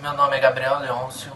Meu nome é Gabriel Leôncio,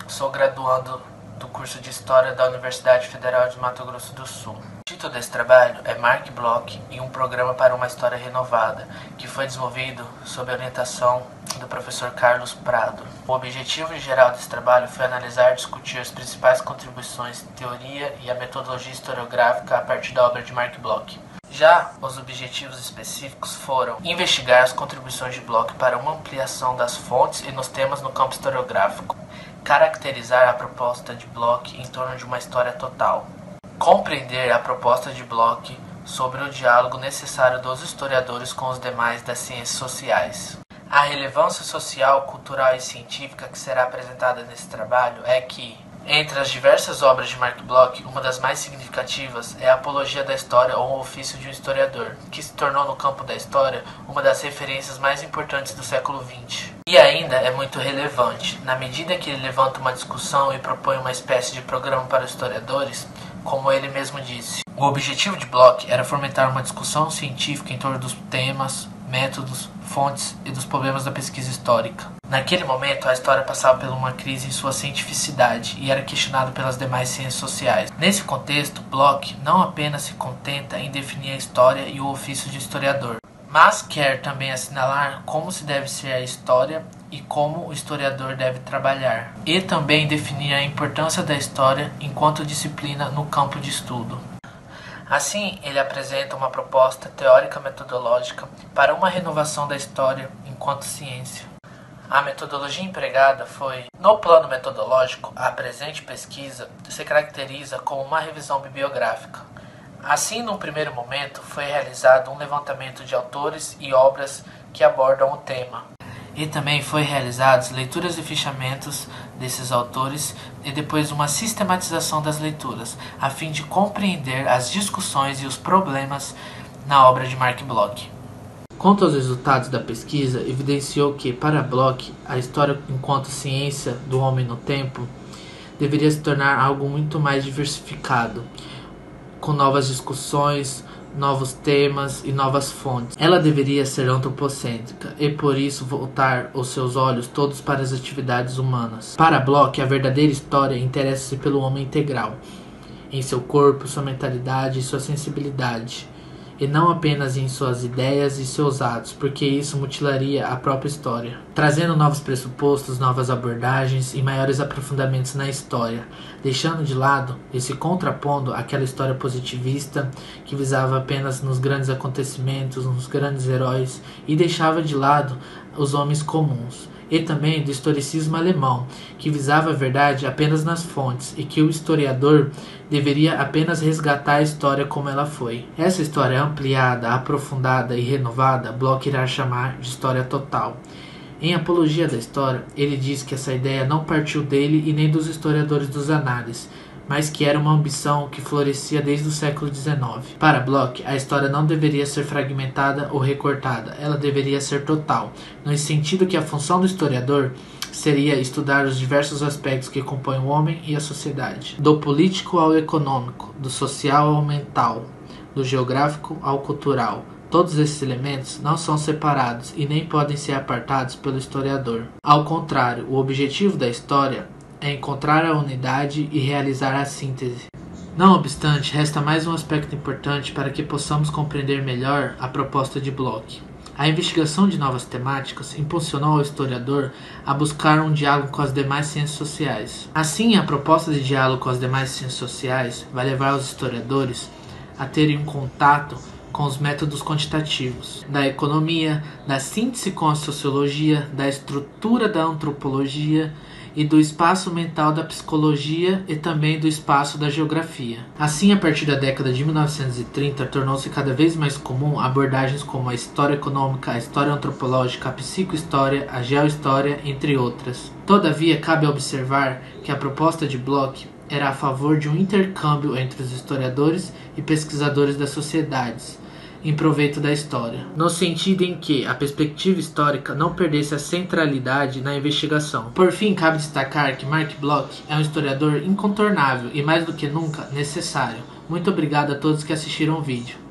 sou graduando do curso de História da Universidade Federal de Mato Grosso do Sul. O título desse trabalho é Mark Bloch e um programa para uma história renovada, que foi desenvolvido sob a orientação do professor Carlos Prado. O objetivo geral desse trabalho foi analisar e discutir as principais contribuições, teoria e a metodologia historiográfica a partir da obra de Mark Bloch. Já os objetivos específicos foram investigar as contribuições de Bloch para uma ampliação das fontes e nos temas no campo historiográfico, caracterizar a proposta de Bloch em torno de uma história total, compreender a proposta de Bloch sobre o diálogo necessário dos historiadores com os demais das ciências sociais. A relevância social, cultural e científica que será apresentada nesse trabalho é que, entre as diversas obras de Mark Bloch, uma das mais significativas é a Apologia da História ou o Ofício de um Historiador, que se tornou no campo da história uma das referências mais importantes do século XX. E ainda é muito relevante, na medida que ele levanta uma discussão e propõe uma espécie de programa para os historiadores, como ele mesmo disse. O objetivo de Bloch era fomentar uma discussão científica em torno dos temas, métodos, fontes e dos problemas da pesquisa histórica. Naquele momento, a história passava por uma crise em sua cientificidade e era questionada pelas demais ciências sociais. Nesse contexto, Bloch não apenas se contenta em definir a história e o ofício de historiador, mas quer também assinalar como se deve ser a história e como o historiador deve trabalhar, e também definir a importância da história enquanto disciplina no campo de estudo. Assim, ele apresenta uma proposta teórica-metodológica para uma renovação da história enquanto ciência. A metodologia empregada foi: no plano metodológico, a presente pesquisa se caracteriza como uma revisão bibliográfica. Assim, num primeiro momento, foi realizado um levantamento de autores e obras que abordam o tema. E também foi realizadas leituras e fichamentos desses autores e depois uma sistematização das leituras, a fim de compreender as discussões e os problemas na obra de Mark Bloch. Quanto aos resultados da pesquisa, evidenciou que, para Bloch, a história enquanto ciência do homem no tempo deveria se tornar algo muito mais diversificado, com novas discussões, novos temas e novas fontes. Ela deveria ser antropocêntrica e, por isso, voltar os seus olhos todos para as atividades humanas. Para Bloch, a verdadeira história interessa-se pelo homem integral, em seu corpo, sua mentalidade e sua sensibilidade, e não apenas em suas ideias e seus atos, porque isso mutilaria a própria história, trazendo novos pressupostos, novas abordagens e maiores aprofundamentos na história, deixando de lado e se contrapondo àquela história positivista que visava apenas nos grandes acontecimentos, nos grandes heróis, e deixava de lado os homens comuns, e também do historicismo alemão, que visava a verdade apenas nas fontes e que o historiador deveria apenas resgatar a história como ela foi. Essa história ampliada, aprofundada e renovada, Bloch irá chamar de história total. Em Apologia da História, ele diz que essa ideia não partiu dele e nem dos historiadores dos análises, mas que era uma ambição que florescia desde o século XIX. Para Bloch, a história não deveria ser fragmentada ou recortada, ela deveria ser total, no sentido que a função do historiador seria estudar os diversos aspectos que compõem o homem e a sociedade, do político ao econômico, do social ao mental, do geográfico ao cultural. Todos esses elementos não são separados e nem podem ser apartados pelo historiador. Ao contrário, o objetivo da história é encontrar a unidade e realizar a síntese. Não obstante, resta mais um aspecto importante para que possamos compreender melhor a proposta de Bloch. A investigação de novas temáticas impulsionou o historiador a buscar um diálogo com as demais ciências sociais. Assim, a proposta de diálogo com as demais ciências sociais vai levar os historiadores a terem um contato com os métodos quantitativos da economia, da síntese com a sociologia, da estrutura da antropologia e do espaço mental da psicologia e também do espaço da geografia. Assim, a partir da década de 1930, tornou-se cada vez mais comum abordagens como a história econômica, a história antropológica, a psicohistória, a geohistória, entre outras. Todavia, cabe observar que a proposta de Bloch era a favor de um intercâmbio entre os historiadores e pesquisadores das sociedades, em proveito da história, no sentido em que a perspectiva histórica não perdesse a centralidade na investigação. Por fim, cabe destacar que Mark Bloch é um historiador incontornável e mais do que nunca necessário. Muito obrigado a todos que assistiram o vídeo.